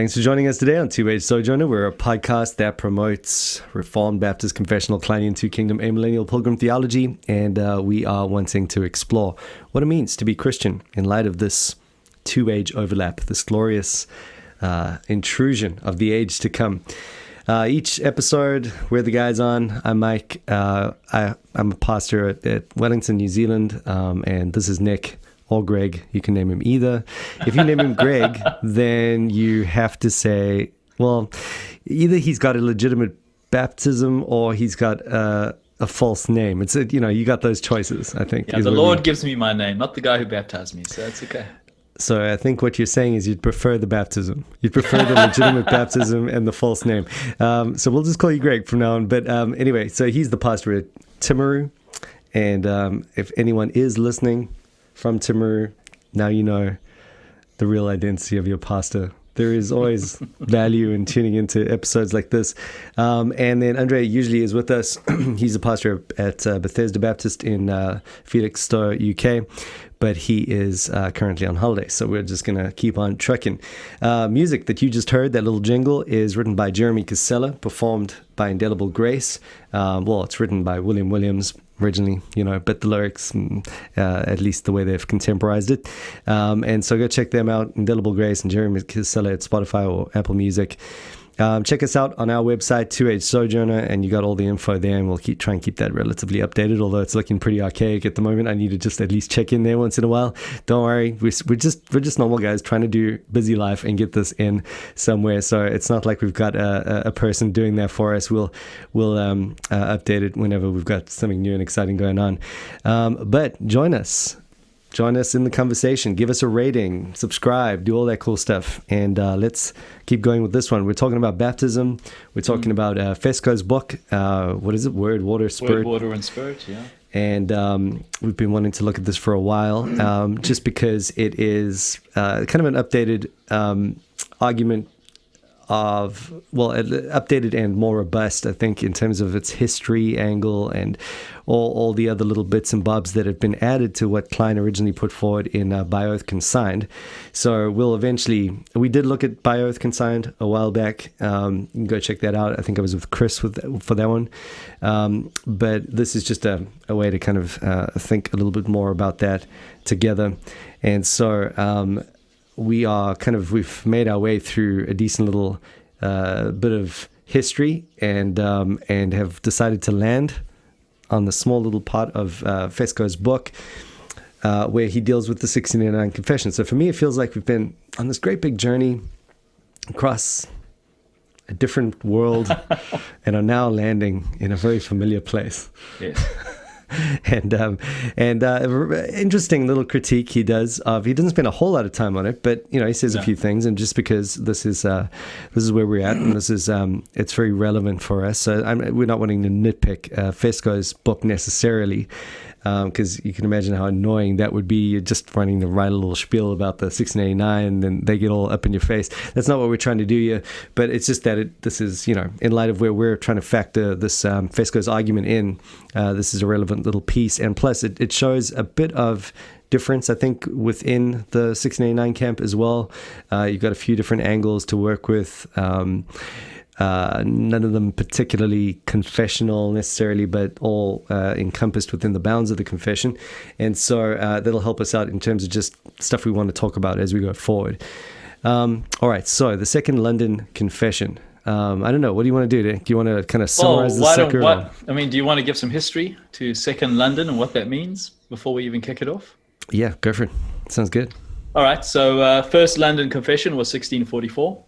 Thanks for joining us today on Two-Age Sojourner. We're a podcast that promotes Reformed Baptist Confessional Kleinian Two Kingdom Amillennial Pilgrim theology, and we are wanting to explore what it means to be Christian in light of this two-age overlap, this glorious intrusion of the age to come. Each episode, we're the guys on. I'm Mike. I'm a pastor at Wellington, New Zealand, and this is Nick. Or Greg, you can name him either. If you name him Greg, then you have to say, well, either he's got a legitimate baptism or he's got a false name. It's you got those choices, I think. Yeah, the Lord gives me my name, not the guy who baptized me, so that's okay. So I think what you're saying is you'd prefer the baptism. You'd prefer the legitimate baptism and the false name. So we'll just call you Greg from now on. But anyway, so he's the pastor at Timaru. And if anyone is listening from Timaru, now you know the real identity of your pastor. There is always value in tuning into episodes like this. And then Andre usually is with us. He's a pastor at Bethesda Baptist in Felixstowe, UK, but he is currently on holiday. So we're just going to keep on trucking. Music that you just heard, that little jingle, is written by Jeremy Casella, performed by Indelible Grace. Well, it's written by William Williams originally, but the lyrics, at least the way they've contemporized it. And so go check them out, Indelible Grace and Jeremy Casella at Spotify or Apple Music. Check us out on our website, Two-Age Sojourner, and you got all the info there, and we'll try and keep that relatively updated, although it's looking pretty archaic at the moment. I need to just at least check in there once in a while. Don't worry, we're just normal guys trying to do busy life and get this in somewhere, so it's not like we've got a person doing that for us. We'll update it whenever we've got something new and exciting going on. But join us. Join us in the conversation. Give us a rating, subscribe, do all that cool stuff. And let's keep going with this one. We're talking about baptism. We're talking about Fesco's book. What is it? Word, Water, Spirit. Word, Water, and Spirit, yeah. And we've been wanting to look at this for a while, just because it is kind of an updated argument updated and more robust, I think, in terms of its history angle and all the other little bits and bobs that have been added to what Klein originally put forward in By Oath Consigned. So we did look at By Oath Consigned a while back. You can go check that out. I think I was with Chris for that one. But this is just a way to kind of think a little bit more about that together. And so we've made our way through a decent little bit of history and have decided to land on the small little part of Fesco's book where he deals with the 1689 Confession. So for me, it feels like we've been on this great big journey across a different world and are now landing in a very familiar place. Yes. And interesting little critique he does of, he doesn't spend a whole lot of time on it, but he says a few things, and just because this is where we're at, and this is it's very relevant for us. So we're not wanting to nitpick Fesco's book necessarily, because you can imagine how annoying that would be. You're just wanting to write a little spiel about the 1689, and then they get all up in your face. That's not what we're trying to do here, but it's just that this is, in light of where we're trying to factor this Fesco's argument in, this is a relevant little piece, and plus it shows a bit of difference, I think, within the 1689 camp as well. You've got a few different angles to work with. None of them particularly confessional necessarily, but all encompassed within the bounds of the confession. And so that'll help us out in terms of just stuff we want to talk about as we go forward. All right, so the Second London Confession. I don't know. What do you want to do? Do you want to kind of summarize the sucker? Do you want to give some history to Second London and what that means before we even kick it off? Yeah, go for it. Sounds good. All right, so First London Confession was 1644.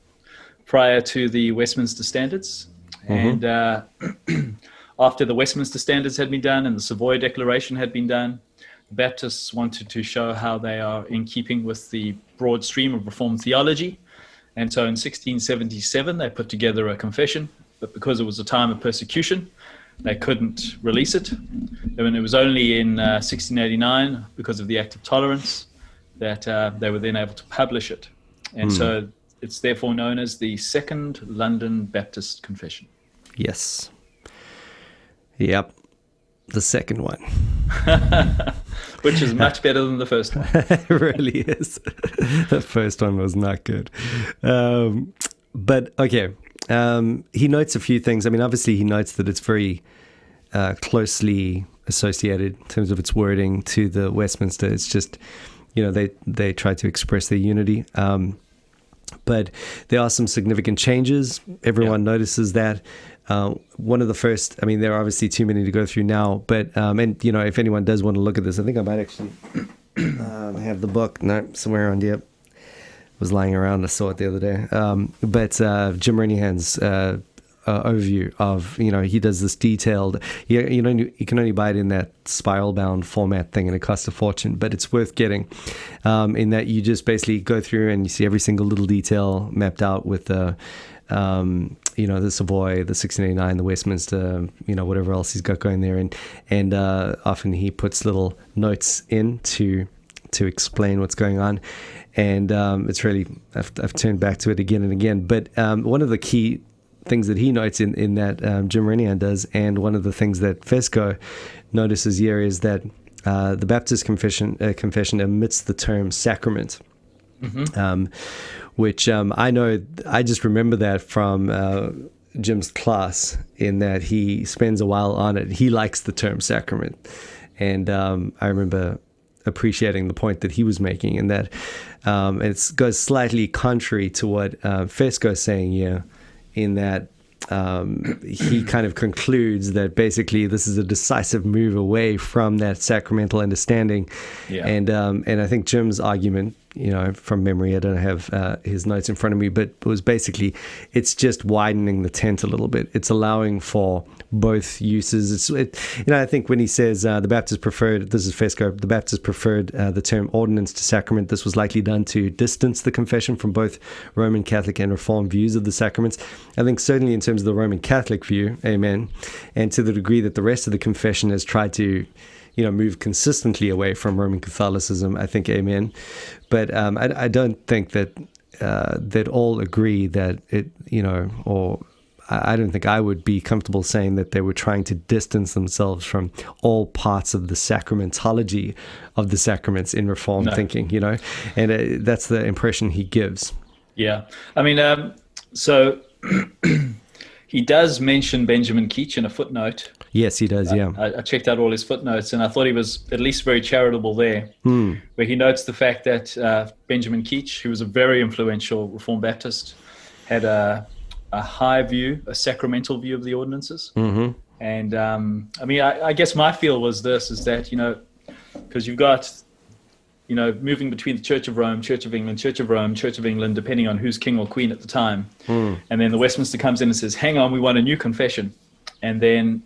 Prior to the Westminster Standards. And after the Westminster Standards had been done and the Savoy Declaration had been done, the Baptists wanted to show how they are in keeping with the broad stream of Reformed theology. And so in 1677, they put together a confession, but because it was a time of persecution, they couldn't release it. And it was only in 1689, because of the Act of Tolerance, that they were then able to publish it. And so it's therefore known as the Second London Baptist Confession. Yes. Yep. The second one. Which is much better than the first one. It really is. The first one was not good. But okay, he notes a few things. I mean, obviously, he notes that it's very closely associated in terms of its wording to the Westminster. It's just, they try to express their unity. But there are some significant changes. Everyone notices that. One of the first, I mean, there are obviously too many to go through now, but, if anyone does want to look at this, I think I might actually have the book. No, somewhere around here. Was lying around. I saw it the other day. But Jim Renihan's overview of, he does this detailed, you can only buy it in that spiral bound format thing and it costs a fortune, but it's worth getting in that you just basically go through and you see every single little detail mapped out with the Savoy, the 1689, the Westminster, whatever else he's got going there. And often he puts little notes in to explain what's going on. And it's really, I've turned back to it again and again. But one of the key things that he notes in that Jim Renihan does, and one of the things that Fesco notices here is that the Baptist confession omits the term sacrament, which I just remember that from Jim's class, in that he spends a while on it. He likes the term sacrament. And I remember appreciating the point that he was making, and that it goes slightly contrary to what Fesco is saying here, in that he kind of concludes that basically this is a decisive move away from that sacramental understanding. Yeah. And I think Jim's argument, from memory, I don't have his notes in front of me, but it was basically, it's just widening the tent a little bit. It's allowing for both uses. I think when he says the Baptists preferred, this is Fesco, the Baptists preferred the term ordinance to sacrament. This was likely done to distance the confession from both Roman Catholic and Reformed views of the sacraments. I think certainly in terms of the Roman Catholic view, amen, and to the degree that the rest of the confession has tried to move consistently away from Roman Catholicism, I think, amen. But I don't think that all agree that it, or I don't think I would be comfortable saying that they were trying to distance themselves from all parts of the sacramentology of the sacraments in Reformed thinking, and that's the impression he gives. Yeah. I mean, so he does mention Benjamin Keach in a footnote. Yes, he does, yeah. I checked out all his footnotes, and I thought he was at least very charitable there, where he notes the fact that Benjamin Keach, who was a very influential Reformed Baptist, had a high view, a sacramental view of the ordinances. Mm-hmm. And I mean, I guess my feel was this, is that, because you've got, moving between the Church of Rome, Church of England, Church of Rome, Church of England, depending on who's king or queen at the time. And then the Westminster comes in and says, hang on, we want a new confession. And then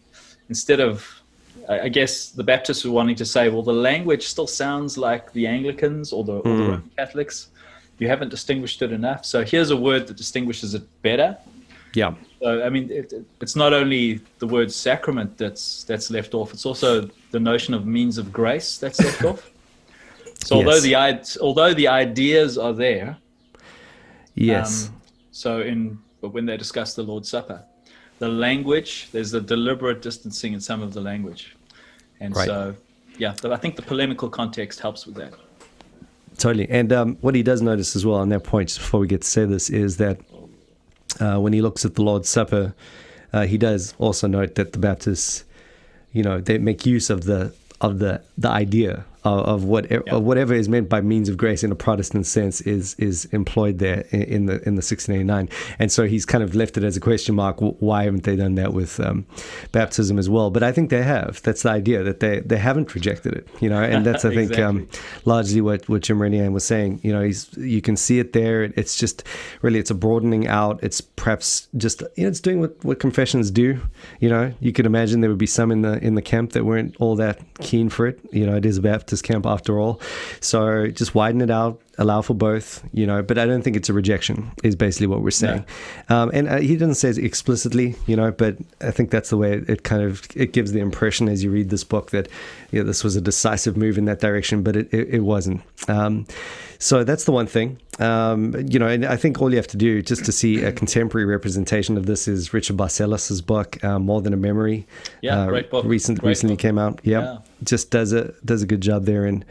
instead of, I guess the Baptists were wanting to say, well, the language still sounds like the Anglicans or the Roman Catholics. You haven't distinguished it enough. So here's a word that distinguishes it better. Yeah. So, I mean, it's not only the word sacrament that's left off. It's also the notion of means of grace that's left off. So yes. although the ideas are there. Yes. But when they discuss the Lord's Supper, the language, there's a deliberate distancing in some of the language. And so I think the polemical context helps with that. Totally. And what he does notice as well on that point, just before we get to say this, is that when he looks at the Lord's Supper, he does also note that the Baptists, they make use of the idea of whatever is meant by means of grace in a Protestant sense is employed there in the 1689, and so he's kind of left it as a question mark. Why haven't they done that with baptism as well? But I think they have. That's the idea, that they haven't rejected it, and that's I think exactly. Largely what Jim Renihan was saying. You can see it there. It's just really, it's a broadening out. It's perhaps just it's doing what confessions do. You can imagine there would be some in the camp that weren't all that keen for it. It is a Baptist camp after all, so just widen it out, allow for both, but I don't think it's a rejection, is basically what we're saying. No. And he doesn't say it explicitly, but I think that's the way it gives the impression as you read this book that this was a decisive move in that direction, but it wasn't. So that's the one thing. And I think all you have to do just to see a contemporary representation of this is Richard Barcellas's book, More Than a Memory. Yeah, great book. Recently came out. Yep. Yeah. Just does a good job there and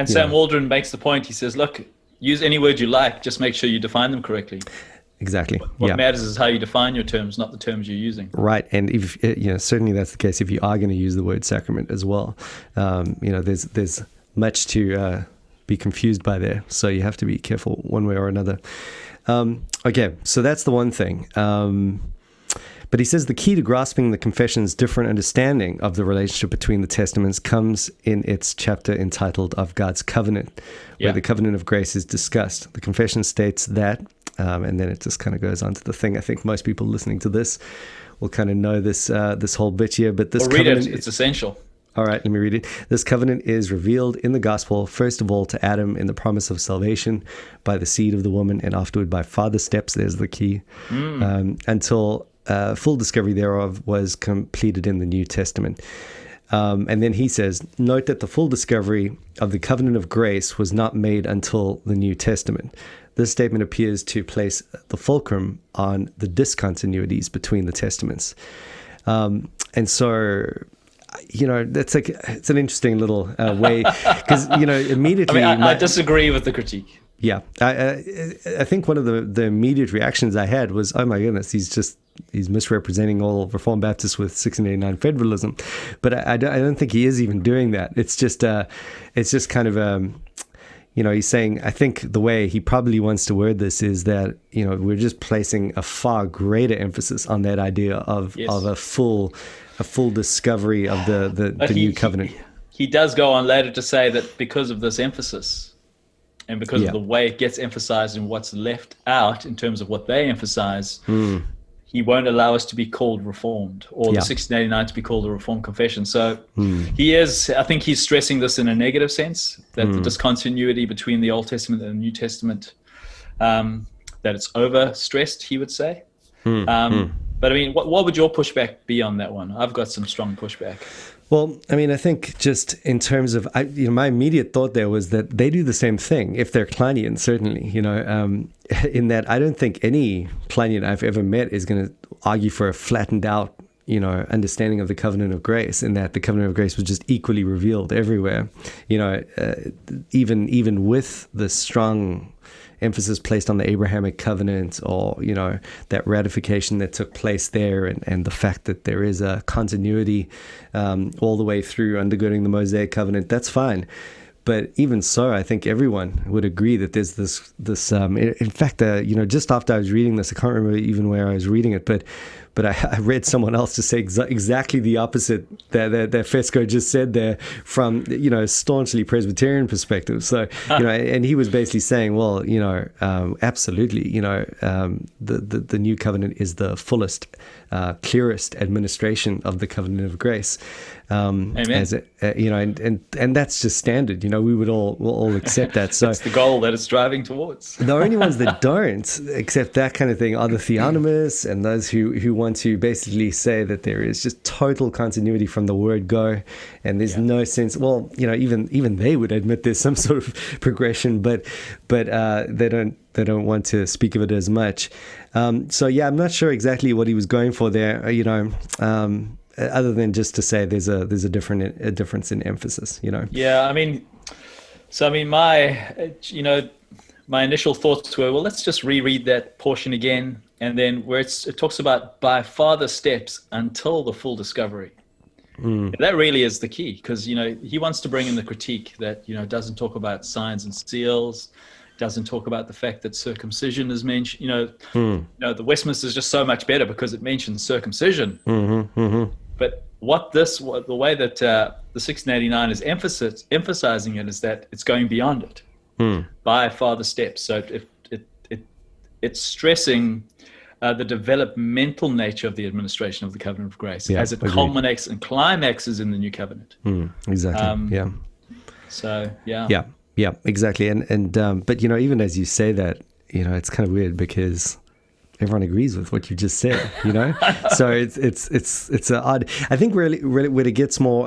Sam Waldron makes the point. He says, look, use any word you like. Just make sure you define them correctly. Exactly. What matters is how you define your terms, not the terms you're using. Right, and if certainly that's the case if you are going to use the word sacrament as well. There's much to be confused by there, so you have to be careful one way or another. Okay, so that's the one thing. But he says the key to grasping the confession's different understanding of the relationship between the testaments comes in its chapter entitled "Of God's Covenant," where the covenant of grace is discussed. The confession states that. And then it just kind of goes on to the thing. I think most people listening to this will kind of know this whole bit here. But this covenant, it's essential. All right, let me read it. This covenant is revealed in the gospel, first of all, to Adam in the promise of salvation by the seed of the woman, and afterward by farther steps, there's the key, until full discovery thereof was completed in the New Testament. And then he says, note that the full discovery of the covenant of grace was not made until the New Testament. This statement appears to place the fulcrum on the discontinuities between the testaments. And so, it's an interesting little way, because, immediately... I disagree with the critique. Yeah. I think one of the immediate reactions I had was, oh my goodness, he's misrepresenting all Reformed Baptists with 1689 federalism. But I don't think he is even doing that. It's just kind of... he's saying, I think the way he probably wants to word this is that, we're just placing a far greater emphasis on that idea of a full discovery of the new covenant. He does go on later to say that because of this emphasis and because of the way it gets emphasized and what's left out in terms of what they emphasize, he won't allow us to be called Reformed or the 1689 to be called a Reformed confession. So I think he's stressing this in a negative sense, that the discontinuity between the Old Testament and the New Testament, that it's overstressed, he would say. But I mean, what would your pushback be on that one? I've got some strong pushback. Well, I mean, I think just in terms of, my immediate thought there was that they do the same thing if they're Kleinian, certainly, in that I don't think any Kleinian I've ever met is going to argue for a flattened out, understanding of the covenant of grace, in that the covenant of grace was just equally revealed everywhere, even with the strong emphasis placed on the Abrahamic covenant, or that ratification that took place there, and the fact that there is a continuity all the way through undergirding the Mosaic covenant. That's fine, but even so, I think everyone would agree that there's this. In fact, just after I was reading this, I can't remember even where I was reading it, but I read someone else to say exactly the opposite that Fesco just said there, from staunchly Presbyterian perspective. So and he was basically saying, well, absolutely, the new covenant is the fullest, clearest administration of the covenant of grace. Amen. As and that's just standard. We would all accept that. So it's the goal that it's driving towards. The only ones that don't accept that kind of thing are the theonomists and those who want to basically say that there is just total continuity from the word go, and there's no sense. Well, even they would admit there's some sort of progression, but they don't want to speak of it as much. So I'm not sure exactly what he was going for there. Other than just to say there's a difference in emphasis. Yeah, I mean, my initial thoughts were, well, let's just reread that portion again, and then where it talks about by farther steps until the full discovery. That really is the key, because he wants to bring in the critique that doesn't talk about signs and seals, doesn't talk about the fact that circumcision is mentioned. The Westminster is just so much better because it mentions circumcision. But the way that the 1689 is emphasizing it is that it's going beyond it by farther steps. So it's stressing the developmental nature of the administration of the covenant of grace as it culminates and climaxes in the new covenant. Exactly. Yeah, exactly. And but even as you say that, it's kind of weird because everyone agrees with what you just said, so it's an odd. I think really when it gets more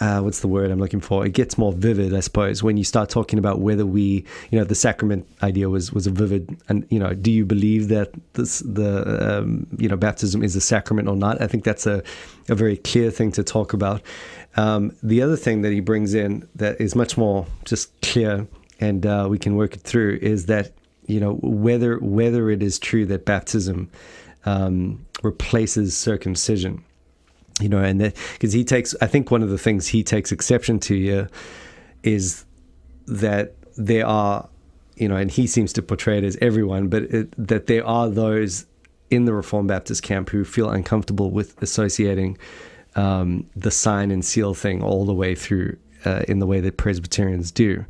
what's the word I'm looking for? It gets more vivid, I suppose, when you start talking about whether we, the sacrament idea was a vivid, and do you believe that the baptism is a sacrament or not? I think that's a very clear thing to talk about. The other thing that he brings in that is much more just clear and we can work it through, is that, whether it is true that baptism replaces circumcision, and that, because I think one of the things he takes exception to here is that there are, and he seems to portray it as everyone, but that there are those in the Reformed Baptist camp who feel uncomfortable with associating the sign and seal thing all the way through in the way that Presbyterians do.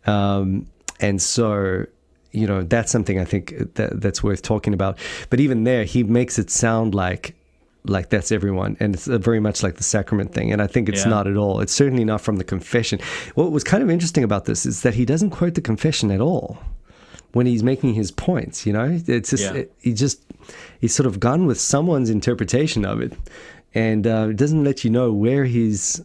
And so, that's something I think that's worth talking about. But even there, he makes it sound like that's everyone, and it's very much like the sacrament thing, and I think it's not at all. It's certainly not from the confession. What was kind of interesting about this is that he doesn't quote the confession at all when he's making his points. It's just he's sort of gone with someone's interpretation of it, and it doesn't let you know where he's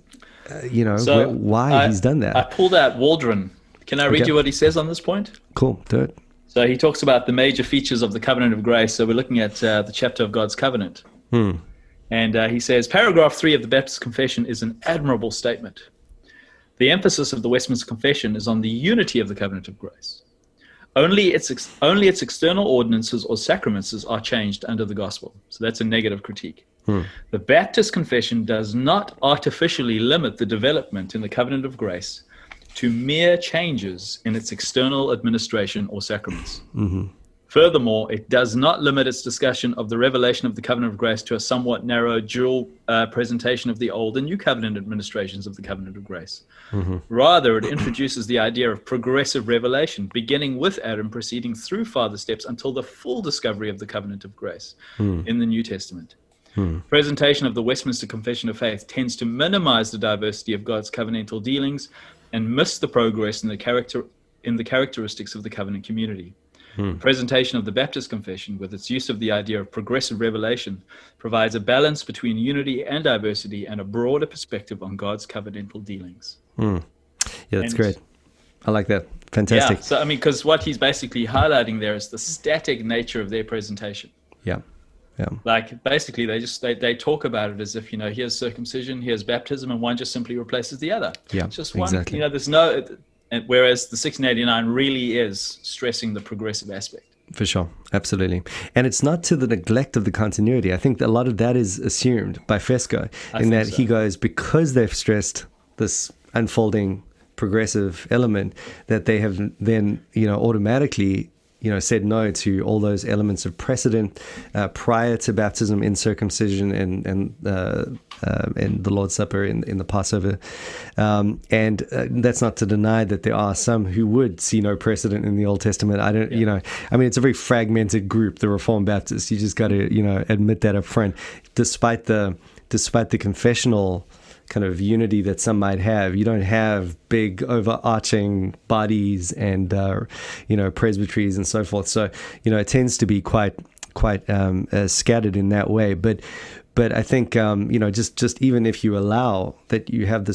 why he's done that. I pulled out Waldron. Can I read you what he says on this point? Cool, do it. So he talks about the major features of the covenant of grace. So we're looking at the chapter of God's covenant. And he says, paragraph 3 of the Baptist Confession is an admirable statement. The emphasis of the Westminster Confession is on the unity of the covenant of grace. Only its external ordinances or sacraments are changed under the gospel. So that's a negative critique. The Baptist Confession does not artificially limit the development in the covenant of grace to mere changes in its external administration or sacraments. Furthermore, it does not limit its discussion of the revelation of the covenant of grace to a somewhat narrow dual presentation of the old and new covenant administrations of the covenant of grace. Rather, it introduces the idea of progressive revelation, beginning with Adam, proceeding through farther steps until the full discovery of the covenant of grace in the New Testament. Presentation of the Westminster Confession of Faith tends to minimize the diversity of God's covenantal dealings and miss the progress in the characteristics of the covenant community. The presentation of the Baptist Confession, with its use of the idea of progressive revelation, provides a balance between unity and diversity and a broader perspective on God's covenantal dealings. Yeah, that's great. I like that. Fantastic. Yeah, so because what he's basically highlighting there is the static nature of their presentation. Yeah. Like basically they talk about it as if, here's circumcision, here's baptism, and one just simply replaces the other. Yeah, it's just one. Exactly. There's no, whereas the 1689 really is stressing the progressive aspect. For sure, absolutely. And it's not to the neglect of the continuity. I think that a lot of that is assumed by Fesco, in that he goes, because they've stressed this unfolding progressive element, that they have then, automatically said no to all those elements of precedent prior to baptism in circumcision and the Lord's Supper in the Passover. And that's not to deny that there are some who would see no precedent in the Old Testament. It's a very fragmented group, the Reformed Baptists. You just got to, admit that up front. Despite the confessional kind of unity that some might have, you don't have big overarching bodies and presbyteries and so forth. So it tends to be quite scattered in that way. But I think just even if you allow that, you have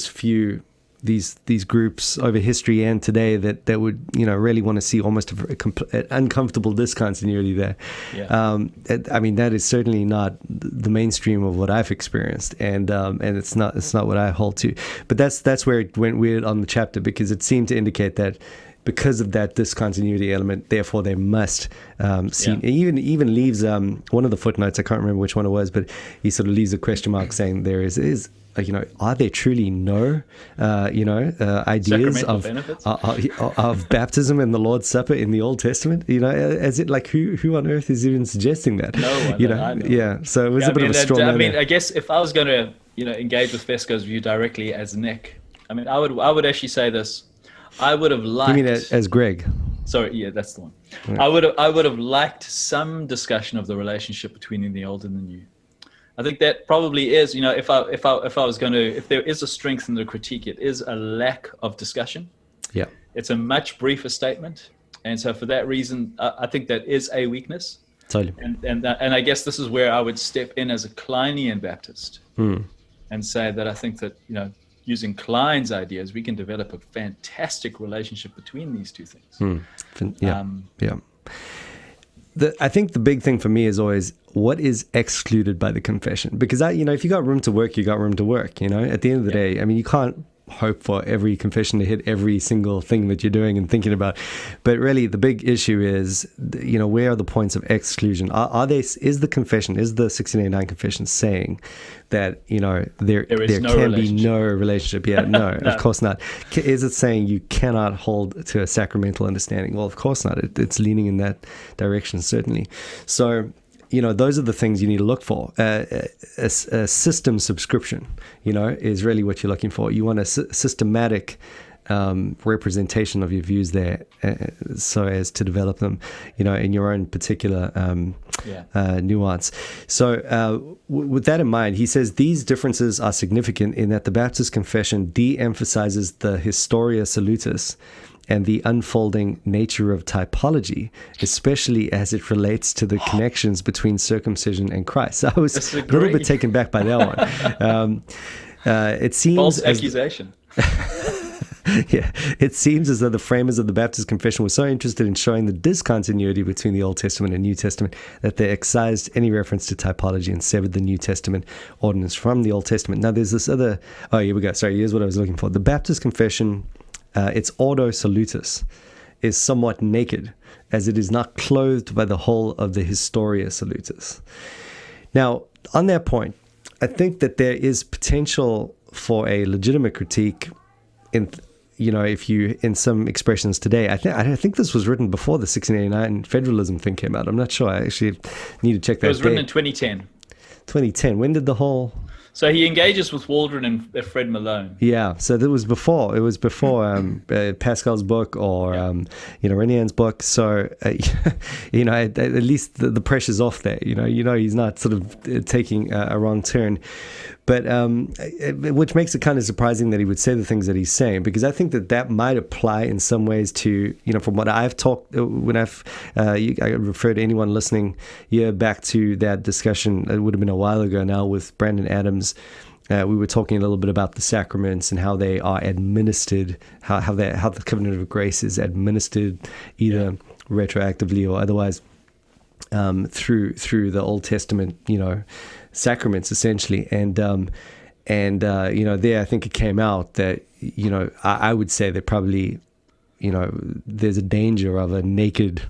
these groups over history and today that would really want to see almost an uncomfortable discontinuity there. That is certainly not the mainstream of what I've experienced, and it's not what I hold to. But that's where it went weird on the chapter, because it seemed to indicate that because of that discontinuity element, therefore they must see. Even leaves one of the footnotes, I can't remember which one it was, but he sort of leaves a question mark saying there is are there truly no ideas of baptism and the Lord's Supper in the Old Testament? As it, like, who on earth is even suggesting that? No one. I know. Yeah. So it was a bit of a straw man. I guess if I was going to engage with Fesco's view directly as Nick, I would actually say this. I would have liked. You mean as Greg? Sorry, yeah, that's the one. Yeah. I would have liked some discussion of the relationship between the old and the new. I think that probably is, if there is a strength in the critique, it is a lack of discussion. Yeah, it's a much briefer statement, and so for that reason, I think that is a weakness. Totally. And I guess this is where I would step in as a Kleinian Baptist and say that I think that using Klein's ideas, we can develop a fantastic relationship between these two things. I think the big thing for me is always, what is excluded by the confession? Because if you got room to work, you got room to work. At the end of the day, you can't hope for every confession to hit every single thing that you're doing and thinking about. But really, the big issue is, where are the points of exclusion? Is the 1689 confession saying that, there can be no relationship? Yeah, no, of course not. Is it saying you cannot hold to a sacramental understanding? Well, of course not. It's leaning in that direction, certainly. So, those are the things you need to look for. A system subscription, is really what you're looking for. You want a systematic representation of your views there, so as to develop them, in your own particular nuance. So with that in mind, he says these differences are significant in that the Baptist confession de-emphasizes the Historia Salutis and the unfolding nature of typology, especially as it relates to the connections between circumcision and Christ. I was a little bit taken back by that one. It seems false accusation. Yeah, it seems as though the framers of the Baptist confession were so interested in showing the discontinuity between the Old Testament and New Testament that they excised any reference to typology and severed the New Testament ordinance from the Old Testament. Now, there's this other... Oh, here we go. Sorry, here's what I was looking for. The Baptist confession... its ordo salutis is somewhat naked, as it is not clothed by the whole of the Historia Salutis. Now, on that point, I think that there is potential for a legitimate critique in some expressions today. I think this was written before the 1689 federalism thing came out. I'm not sure. I actually need to check that. It was written in 2010. 2010. When did the whole... So he engages with Waldron and Fred Malone. Yeah, so that was before. It was before Pascal's book or Renian's book. So at least the pressure's off there. He's not sort of taking a wrong turn. But which makes it kind of surprising that he would say the things that he's saying, because I think that might apply in some ways to, from what I've talked, when I refer to anyone listening back to that discussion, it would have been a while ago now with Brandon Adams. We were talking a little bit about the sacraments and how they are administered, how the covenant of grace is administered either retroactively or otherwise through the Old Testament, sacraments essentially, and there I think it came out that I would say that probably there's a danger of a naked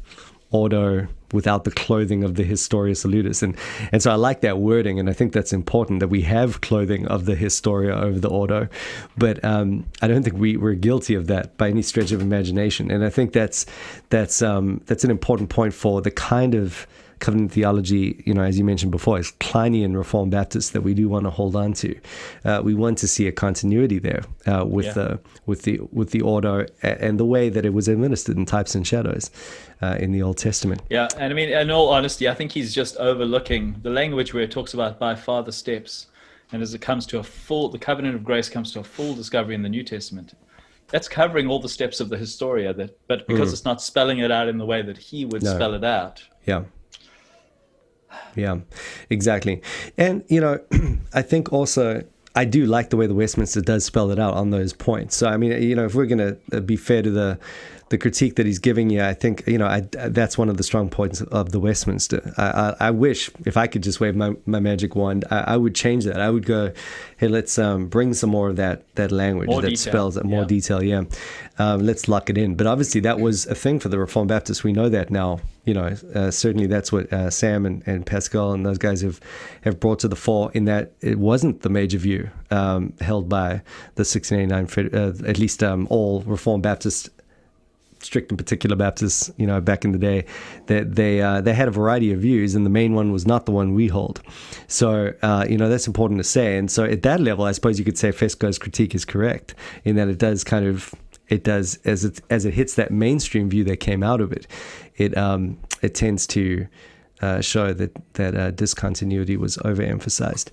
ordo without the clothing of the Historia Salutis, and so I like that wording, and I think that's important that we have clothing of the Historia over the ordo, but I don't think we're guilty of that by any stretch of imagination, and I think that's an important point for the kind of covenant theology, as you mentioned before, is Kleinian Reformed Baptist that we do want to hold on to. We want to see a continuity there with the order and the way that it was administered in types and shadows in the Old Testament. Yeah, and I mean, in all honesty, I think he's just overlooking the language where it talks about by farther steps, and as it comes to the covenant of grace comes to a full discovery in the New Testament. That's covering all the steps of the Historia, but because it's not spelling it out in the way that he would spell it out. Yeah, exactly. And, I think also, I do like the way the Westminster does spell it out on those points. So, I mean, if we're going to be fair to the critique that he's giving you, I think, that's one of the strong points of the Westminster. I wish if I could just wave my magic wand, I would change that. I would go, hey, let's bring some more of that language more that detail. spells it, more detail. Yeah. Let's lock it in. But obviously that was a thing for the Reformed Baptists. We know that now. Certainly that's what Sam and Pascal and those guys have brought to the fore, in that it wasn't the major view held by the 1689, at least all Reformed Baptists, strict and particular Baptists, back in the day, that they had a variety of views, and the main one was not the one we hold. So, that's important to say. And so at that level, I suppose you could say Fesco's critique is correct, in that it does as it hits that mainstream view that came out of it, it tends to show that discontinuity was overemphasized.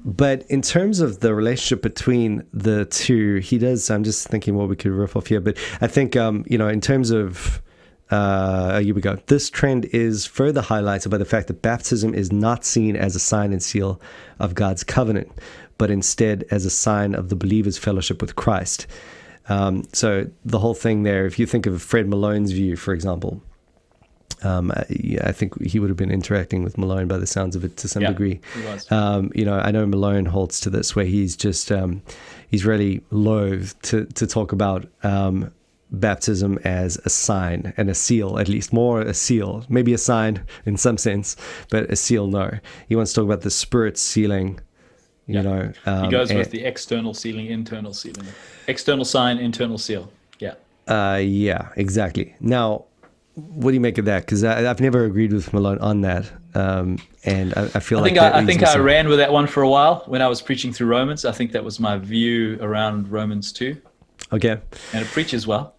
But in terms of the relationship between the two, he does. I'm just thinking what we could riff off here, but I think in terms of here we go. This trend is further highlighted by the fact that baptism is not seen as a sign and seal of God's covenant, but instead as a sign of the believer's fellowship with Christ. So the whole thing there, if you think of Fred Malone's view, for example, I think he would have been interacting with Malone by the sounds of it to some degree. He was. I know Malone holds to this, where he's just he's really loath to talk about baptism as a sign and a seal, at least more a seal, maybe a sign in some sense, but a seal, no. He wants to talk about the Spirit sealing. He goes with the external sealing, internal sealing, external sign, internal seal. Yeah, exactly. Now, what do you make of that? Because I've never agreed with Malone on that, and I feel I think I ran with that one for a while when I was preaching through Romans. I think that was my view around Romans 2. Okay, and it preaches well.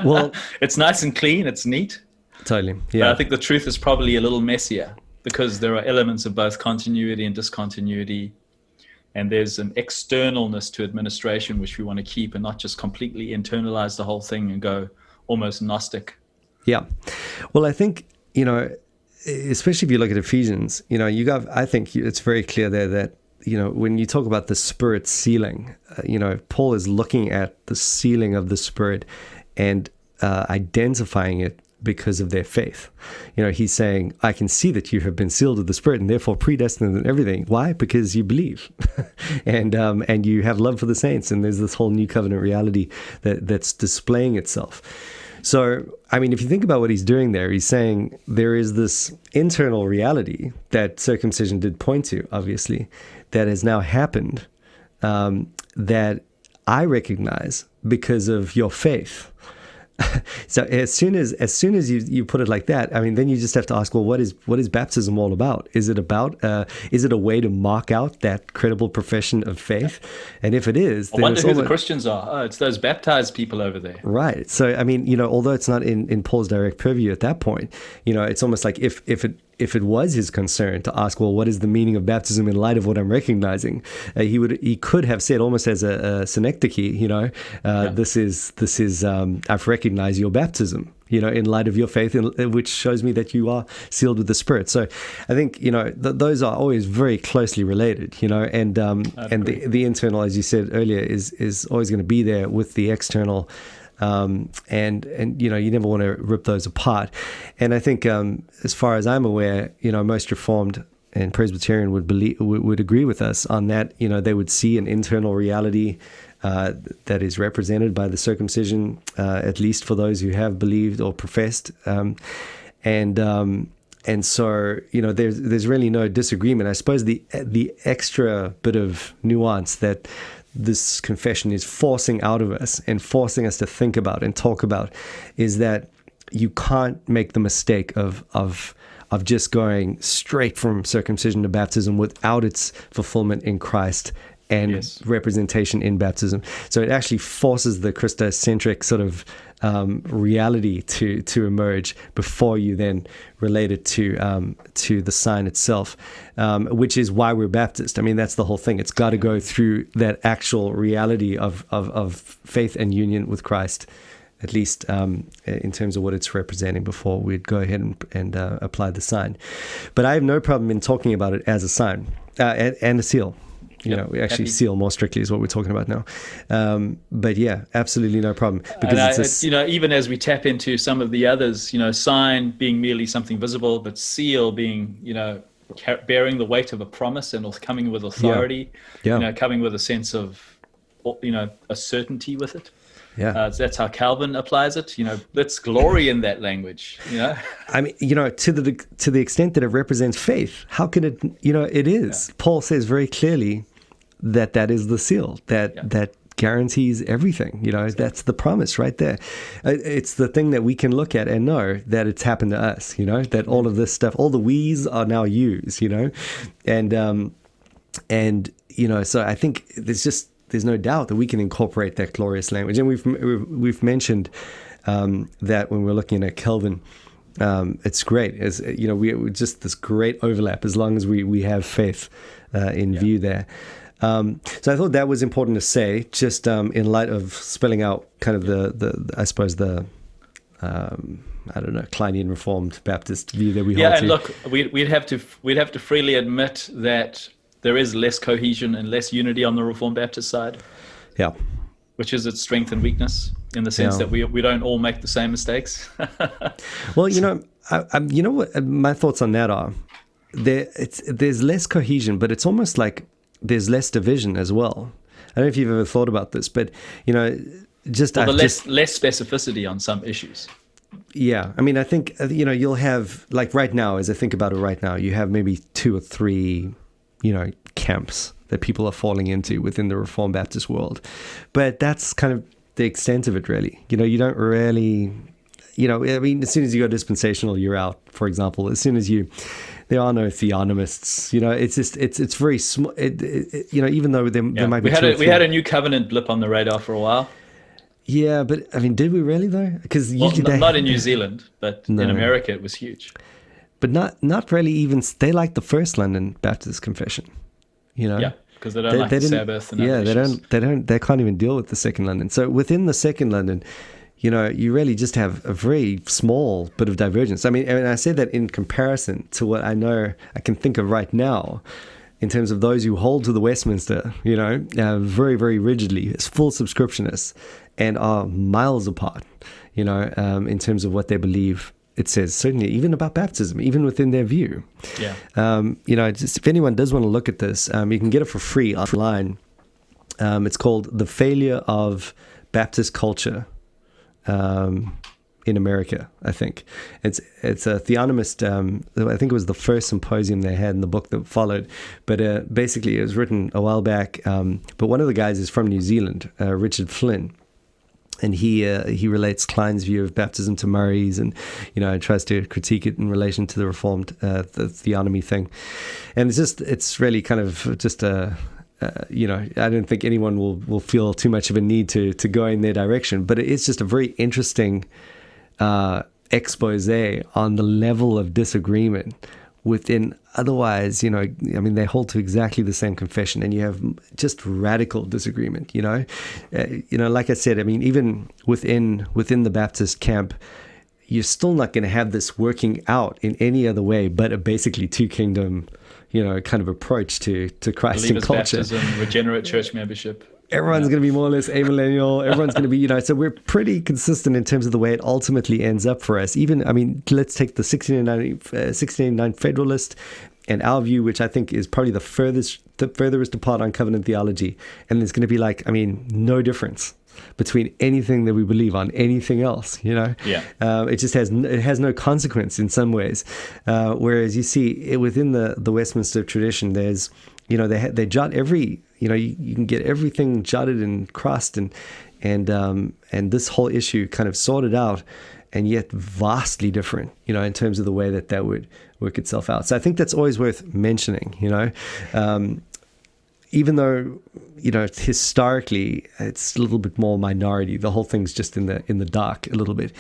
Well, it's nice and clean. It's neat. Totally. Yeah. But I think the truth is probably a little messier because there are elements of both continuity and discontinuity. And there's an externalness to administration, which we want to keep and not just completely internalize the whole thing and go almost Gnostic. Yeah. Well, I think, especially if you look at Ephesians, I think it's very clear there that, when you talk about the Spirit sealing, Paul is looking at the sealing of the Spirit and identifying it because of their faith. He's saying, I can see that you have been sealed with the Spirit and therefore predestined and everything. Why? Because you believe and you have love for the saints. And there's this whole new covenant reality that's displaying itself. So, if you think about what he's doing there, he's saying there is this internal reality that circumcision did point to, obviously, that has now happened, that I recognize because of your faith. So as soon as you put it like that, then you just have to ask, well, what is baptism all about? Is it a way to mark out that credible profession of faith? And if it is, I wonder who the Christians are. Oh, it's those baptized people over there. Right. So, although it's not in Paul's direct purview at that point, it's almost like if it was his concern to ask, well, what is the meaning of baptism in light of what I'm recognizing? He could have said almost as a synecdoche, this is I've recognized your baptism, in light of your faith, which shows me that you are sealed with the Spirit. So I think, those are always very closely related, and the internal, as you said earlier, is always going to be there with the external. And you never want to rip those apart. And I think, as far as I'm aware, most Reformed and Presbyterian would agree with us on that. They would see an internal reality that is represented by the circumcision, at least for those who have believed or professed. And so, there's really no disagreement. I suppose the extra bit of nuance that this confession is forcing out of us and forcing us to think about and talk about is that you can't make the mistake of just going straight from circumcision to baptism without its fulfillment in Christ and representation in baptism. So it actually forces the Christocentric sort of reality to emerge before you then relate it to the sign itself, which is why we're Baptist. That's the whole thing. It's got to go through that actual reality of faith and union with Christ, at least in terms of what it's representing before we'd go ahead and apply the sign. But I have no problem in talking about it as a sign and a seal. We actually seal more strictly is what we're talking about now. But yeah, absolutely no problem. Because even as we tap into some of the others, sign being merely something visible, but seal being, bearing the weight of a promise and coming with authority, coming with a sense of, a certainty with it. Yeah, that's how Calvin applies it. Let's glory in that language. To the extent that it represents faith, how can it? It is. Yeah. Paul says very clearly that is the seal that guarantees everything. That's the promise right there. It's the thing that we can look at and know that it's happened to us. That all of this stuff, all the we's are now you's. And so I think there's no doubt that we can incorporate that glorious language. And we've mentioned that when we're looking at Calvin, it's great. As we just this great overlap as long as we have faith in view there. So I thought that was important to say, just in light of spelling out kind of the I suppose the Kleinian Reformed Baptist view that we hold to. And look, we'd have to freely admit that there is less cohesion and less unity on the Reformed Baptist side. Yeah. which is its strength and weakness, in the sense that we don't all make the same mistakes. Well, you know what my thoughts on that are. There's less cohesion, but it's almost like there's less division as well. I don't know if you've ever thought about this, but less specificity on some issues. Yeah, I mean, I think you'll have, like, right now, as I think about it right now, you have maybe 2 or 3, camps that people are falling into within the Reformed Baptist world, but that's kind of the extent of it, really. You don't really, I mean, as soon as you go dispensational, you're out. For example, as soon as there are no theonomists. It's just it's very small. Even though there might be we had a new covenant blip on the radar for a while. Yeah, but I mean, did we really though? Because not in New Zealand, but in America it was huge. But not really. Even they like the First London Baptist Confession. Yeah, because they don't like the Sabbath. And they can't even deal with the Second London. So within the Second London, you really just have a very small bit of divergence. I mean, I say that in comparison to what I know I can think of right now, in terms of those who hold to the Westminster, very, very rigidly, as full subscriptionists, and are miles apart, in terms of what they believe. It says certainly even about baptism, even within their view. Yeah. Just if anyone does want to look at this, you can get it for free online. It's called "The Failure of Baptist Culture in America." I think it's a theonomist. I think it was the first symposium they had in the book that followed. But basically, it was written a while back. But one of the guys is from New Zealand, Richard Flynn. And he relates Klein's view of baptism to Murray's, and tries to critique it in relation to the Reformed the theonomy thing. And it's really kind of just a I don't think anyone will feel too much of a need to go in their direction, but it's just a very interesting expose on the level of disagreement within. Otherwise, I mean, they hold to exactly the same confession, and you have just radical disagreement. Like I said, I mean, even within the Baptist camp, you're still not going to have this working out in any other way but a basically two kingdom, kind of approach to Christ and culture. Baptism, regenerate church membership. Everyone's going to be more or less amillennial. Everyone's going to be, so we're pretty consistent in terms of the way it ultimately ends up for us. Even, I mean, let's take the 1689 Federalist and our view, which I think is probably the furthest apart on covenant theology. And there's going to be no difference between anything that we believe on anything else, Yeah. It just has no consequence in some ways. Whereas you see within the Westminster tradition, there's, they jot every, you can get everything jotted and crossed and this whole issue kind of sorted out, and yet vastly different, in terms of the way that would work itself out. So I think that's always worth mentioning, even though, historically it's a little bit more minority, the whole thing's just in the dark a little bit.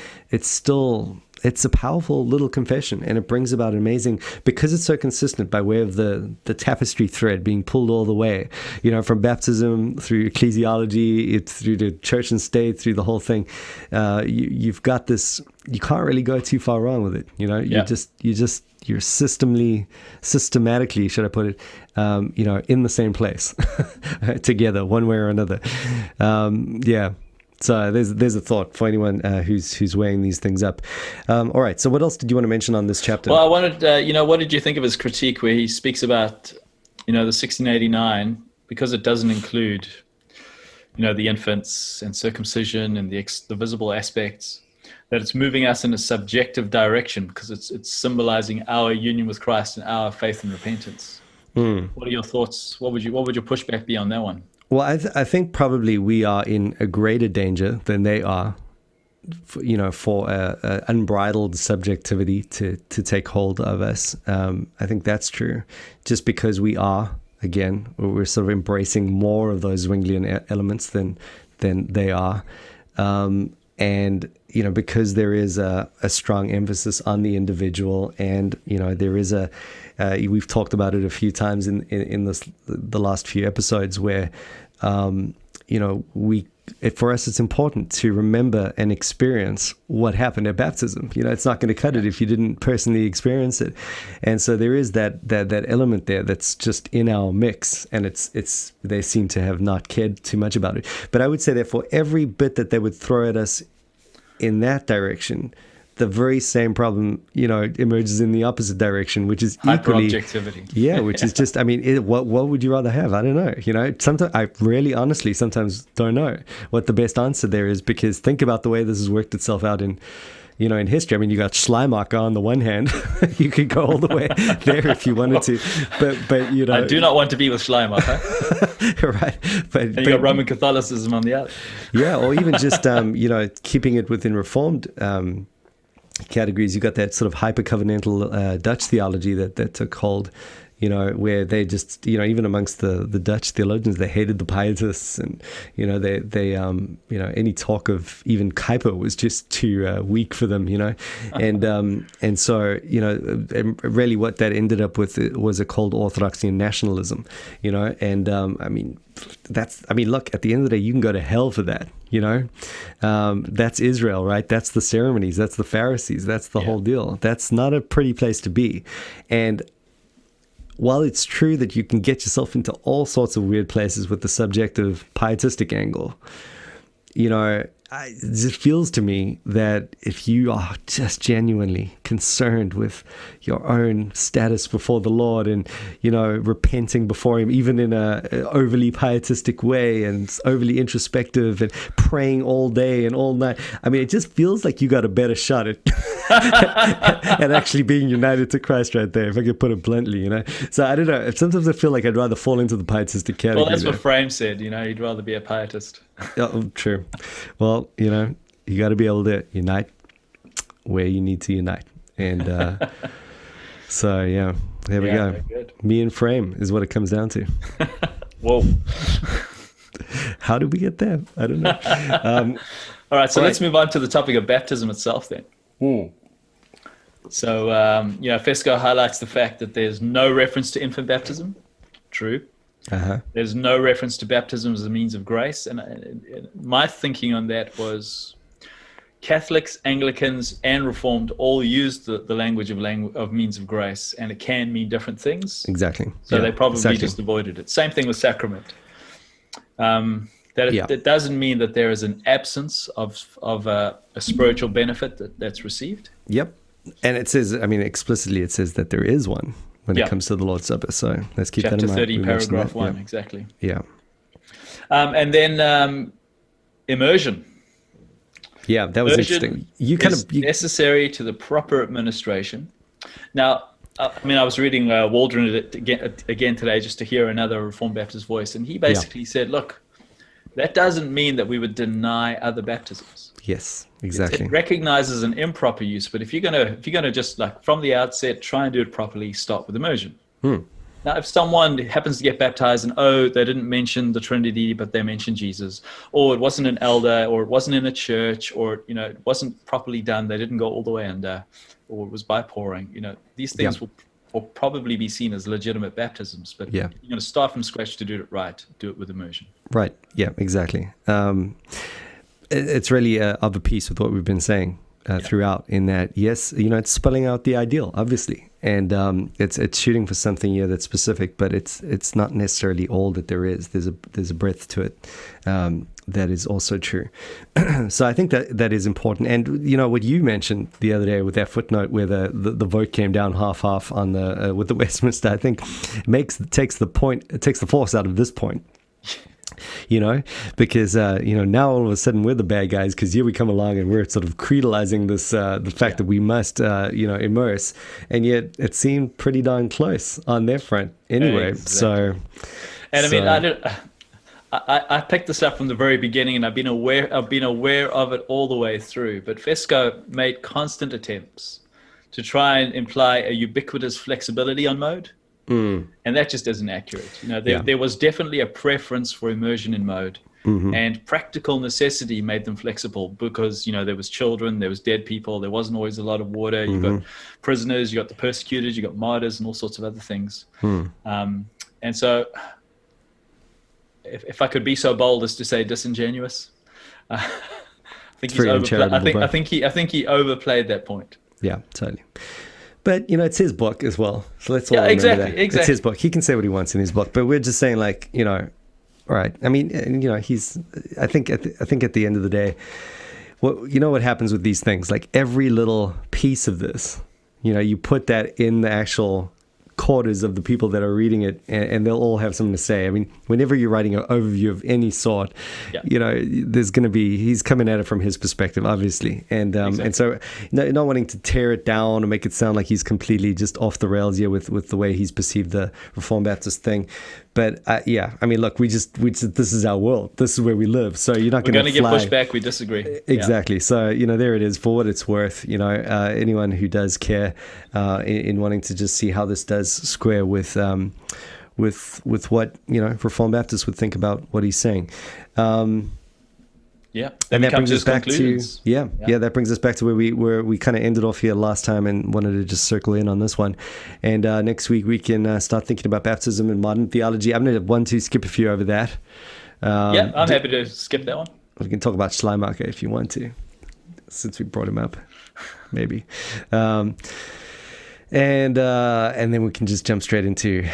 It's a powerful little confession, and it brings about amazing, because it's so consistent by way of the tapestry thread being pulled all the way, from baptism through ecclesiology, through to church and state, through the whole thing. You've got this, you can't really go too far wrong with it. You're systematically, should I put it, in the same place together, one way or another. So there's a thought for anyone who's weighing these things up. All right. So what else did you want to mention on this chapter? Well, I wanted, what did you think of his critique where he speaks about, the 1689, because it doesn't include, the infants and circumcision and the visible aspects, that it's moving us in a subjective direction because it's symbolizing our union with Christ and our faith and repentance. What are your thoughts? What would your pushback be on that one? Well, I think probably we are in a greater danger than they are, for unbridled subjectivity to take hold of us. I think that's true, just because we're sort of embracing more of those Zwinglian elements than they are. And, because there is a strong emphasis on the individual, and, there is we've talked about it a few times in the last few episodes where, we for us, it's important to remember and experience what happened at baptism. It's not going to cut it if you didn't personally experience it. And so there is that element there that's just in our mix, and it's they seem to have not cared too much about it. But I would say that for every bit that they would throw at us in that direction, the very same problem, emerges in the opposite direction, which is equally hyper-objectivity. Yeah, which is just, what would you rather have? I don't know. Sometimes I really, honestly, sometimes don't know what the best answer there is, because think about the way this has worked itself out in history. You got Schleiermacher on the one hand. You could go all the way there if you wanted to, but I do not want to be with Schleiermacher. Right, but you got Roman Catholicism on the other. Yeah, or even just keeping it within Reformed categories. You got that sort of hyper-covenantal Dutch theology that took hold, where they just, even amongst the Dutch theologians, they hated the pietists, and they any talk of even Kuyper was just too weak for them, and so really what that ended up with was a cold orthodoxy and nationalism, and look, at the end of the day, you can go to hell for that. That's Israel, right? That's the ceremonies, that's the Pharisees, that's the whole deal. That's not a pretty place to be. And while it's true that you can get yourself into all sorts of weird places with the subjective pietistic angle, it just feels to me that if you are just genuinely concerned with your own status before the Lord and, repenting before him, even in a overly pietistic way and overly introspective and praying all day and all night, it just feels like you got a better shot at at actually being united to Christ right there, if I could put it bluntly, So I don't know. Sometimes I feel like I'd rather fall into the pietistic category. Well, that's what Frame said, he'd rather be a pietist. Oh, true. Well, you got to be able to unite where you need to unite. And so, yeah, there we go. Good. Me and Frame is what it comes down to. Whoa. How did we get there? I don't know. All right, so let's move on to the topic of baptism itself then. So, Fesco highlights the fact that there's no reference to infant baptism. True. There's no reference to baptism as a means of grace. And my thinking on that was Catholics, Anglicans, and Reformed all use the language of means of grace, and it can mean different things. Exactly. So they probably just avoided it. Same thing with sacrament. It doesn't mean that there is an absence of a spiritual benefit that's received. Yep. And it says, explicitly it says that there is one when it comes to the Lord's Supper. So let's keep that in mind. Chapter 30, paragraph 1, exactly. Yeah. And then immersion. Yeah, that was interesting. You necessary to the proper administration. Now, I was reading Waldron again today just to hear another Reformed Baptist voice, and he basically said, look, that doesn't mean that we would deny other baptisms. Yes, exactly. It recognizes an improper use, but if you're gonna just like from the outset try and do it properly, start with immersion. Now, if someone happens to get baptized and they didn't mention the Trinity, but they mentioned Jesus, or it wasn't an elder, or it wasn't in a church, or it wasn't properly done, they didn't go all the way under, or it was by pouring, these things will probably be seen as legitimate baptisms. But you're going to start from scratch to do it right. Do it with immersion. Right. Yeah. Exactly. It's really of a piece with what we've been saying throughout. In that, yes, it's spelling out the ideal, obviously. And it's shooting for something that's specific, but it's not necessarily all that there is. There's a breadth to it that is also true. So I think that is important. And what you mentioned the other day with that footnote where the vote came down half on the with the Westminster, I think takes the force out of this point. Because now all of a sudden we're the bad guys, because here we come along and we're sort of creedalizing this the fact that we must immerse, and yet it seemed pretty darn close on their front anyway. Exactly. I picked this up from the very beginning, and I've been aware of it all the way through. But Fesco made constant attempts to try and imply a ubiquitous flexibility on mode. And that just isn't accurate. There was definitely a preference for immersion in mode, and practical necessity made them flexible because, there was children, there was dead people, there wasn't always a lot of water. You got prisoners, you got the persecuted, you got martyrs, and all sorts of other things. And so, if I could be so bold as to say disingenuous, I think It's very uncharitable, bro. I think he overplayed that point. Yeah, totally. But, it's his book as well. So let's all Yeah, remember exactly, that. exactly. It's his book. He can say what he wants in his book. But we're just saying, like, all right. I mean, I think at the end of the day, what happens with these things? Like every little piece of this, you put that in the actual quarters of the people that are reading it, and they'll all have something to say. I mean, whenever you're writing an overview of any sort, there's going to be, he's coming at it from his perspective, obviously. And Exactly. and so not wanting to tear it down and make it sound like he's completely just off the rails here with the way he's perceived the Reformed Baptist thing. But I mean, look, we just this is our world. This is where we live. So you're not going to get pushback. We disagree. Exactly. Yeah. So, there it is. For what it's worth, anyone who does care in wanting to just see how this does square with what, Reformed Baptists would think about what he's saying. Yeah, and that brings us back to that brings us back to where we kind of ended off here last time, and wanted to just circle in on this one. And next week we can start thinking about baptism and modern theology. I'm going to want to skip a few over that. I'm happy to skip that one. We can talk about Schleimacher if you want to, since we brought him up, maybe. And then we can just jump straight into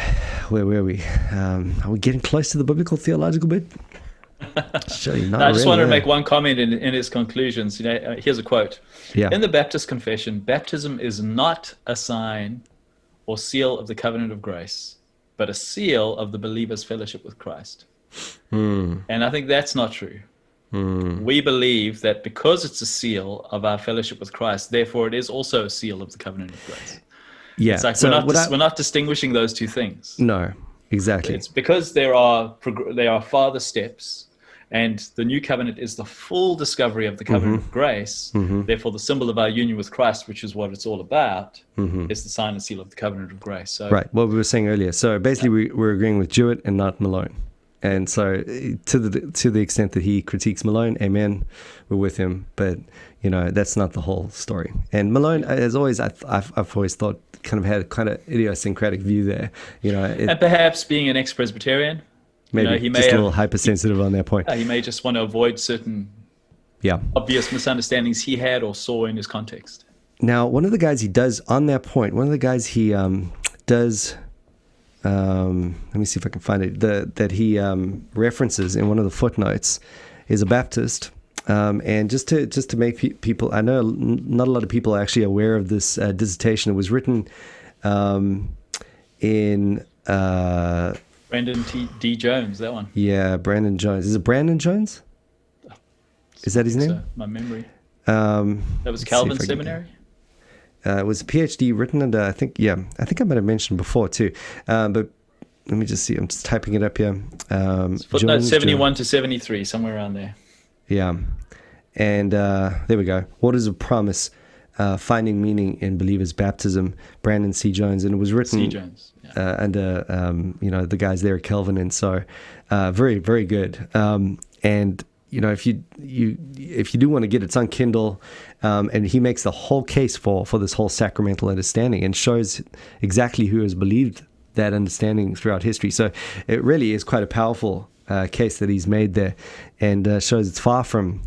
where were we? Are we getting close to the biblical theological bit? I just wanted to make one comment in his conclusions. Here's a quote. Yeah. In the Baptist Confession, baptism is not a sign or seal of the covenant of grace, but a seal of the believer's fellowship with Christ. And I think that's not true. We believe that because it's a seal of our fellowship with Christ, therefore it is also a seal of the covenant of grace. Yeah. It's like so we're not distinguishing those two things. No, exactly. It's because they are farther steps, and the new covenant is the full discovery of the covenant of grace. Therefore, the symbol of our union with Christ, which is what it's all about, is the sign and seal of the covenant of grace. So, right, what we were saying earlier. So basically, we're agreeing with Jewett and not Malone. And so, to the extent that he critiques Malone, amen, we're with him. But that's not the whole story. And Malone, as always, I've always thought kind of had a kind of idiosyncratic view there. And perhaps being an ex-Presbyterian. Maybe he may just a little hypersensitive on that point. He may just want to avoid certain obvious misunderstandings he had or saw in his context. Now, one of the guys he does on that point, does, let me see if I can find it, that he references in one of the footnotes is a Baptist. And just to make people, I know not a lot of people are actually aware of this dissertation. It was written in... Brandon D. Jones, that one. Yeah, Brandon Jones. Is it Brandon Jones? Is that his name? So, my memory. That was Calvin Seminary? It was a PhD written under, I think I might have mentioned before too. But let me just see. I'm just typing it up here. Footnote 71 to 73, somewhere around there. Yeah. And there we go. Waters of Promise, Finding Meaning in Believers' Baptism, Brandon C. Jones. And it was written... C. Jones. Under the guys there at Kelvin, and so very, very good. And if you do want to get it, it's on Kindle, and he makes the whole case for this whole sacramental understanding and shows exactly who has believed that understanding throughout history. So it really is quite a powerful case that he's made there, and shows it's far from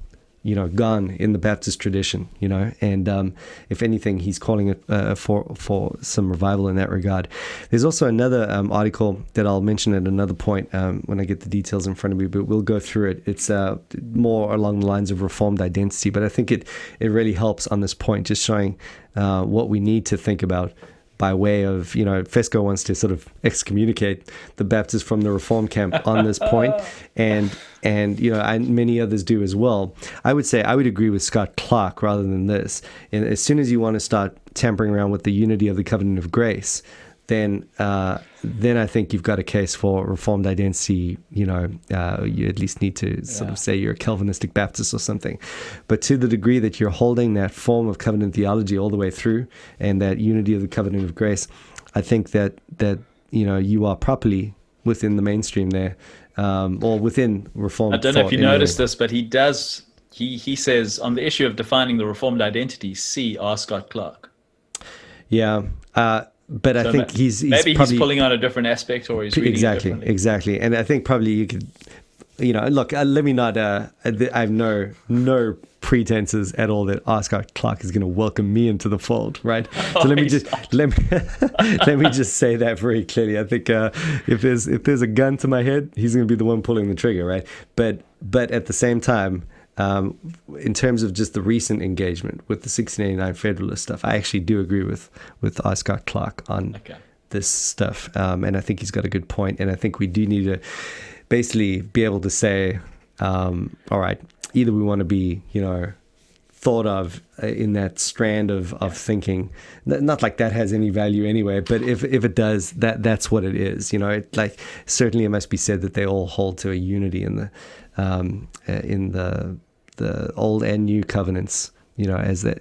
gone in the Baptist tradition, and if anything, he's calling it for some revival in that regard. There's also another article that I'll mention at another point when I get the details in front of me, but we'll go through it. It's more along the lines of Reformed identity, but I think it really helps on this point, just showing what we need to think about by way of, Fesco wants to sort of excommunicate the Baptists from the Reformed camp on this point, and many others do as well. I would say I would agree with Scott Clark rather than this. And as soon as you want to start tampering around with the unity of the covenant of grace, then I think you've got a case for Reformed identity. You at least need to sort of say you're a Calvinistic Baptist or something. But to the degree that you're holding that form of covenant theology all the way through, and that unity of the covenant of grace, I think that you are properly within the mainstream there, or within Reformed. I don't know if you noticed this, but he does. He says on the issue of defining the Reformed identity, see R. Scott Clark. Yeah. But I think he's pulling on a different aspect, or he's reading it differently. Exactly. And I think probably you could, look, let me not, I have no pretenses at all that Oscar Clark is going to welcome me into the fold, right? So let me just say that very clearly. I think if there's a gun to my head, he's going to be the one pulling the trigger, right? But at the same time, in terms of just the recent engagement with the 1689 Federalist stuff, I actually do agree with Oscar Clark on this stuff, and I think he's got a good point, and I think we do need to basically be able to say, all right, either we want to be, thought of in that strand of thinking, not like that has any value anyway, but if it does, that's what it is. Certainly it must be said that they all hold to a unity in the old and new covenants, as the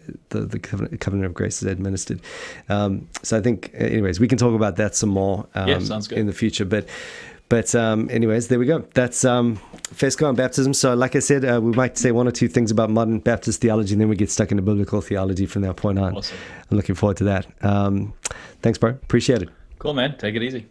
covenant of grace is administered. So I think, anyways, we can talk about that some more sounds good. in the future. But anyways, there we go. That's FESCO on baptism. So like I said, we might say one or two things about modern Baptist theology, and then we get stuck into biblical theology from that point on. Awesome. I'm looking forward to that. Thanks, bro. Appreciate it. Cool, man. Take it easy.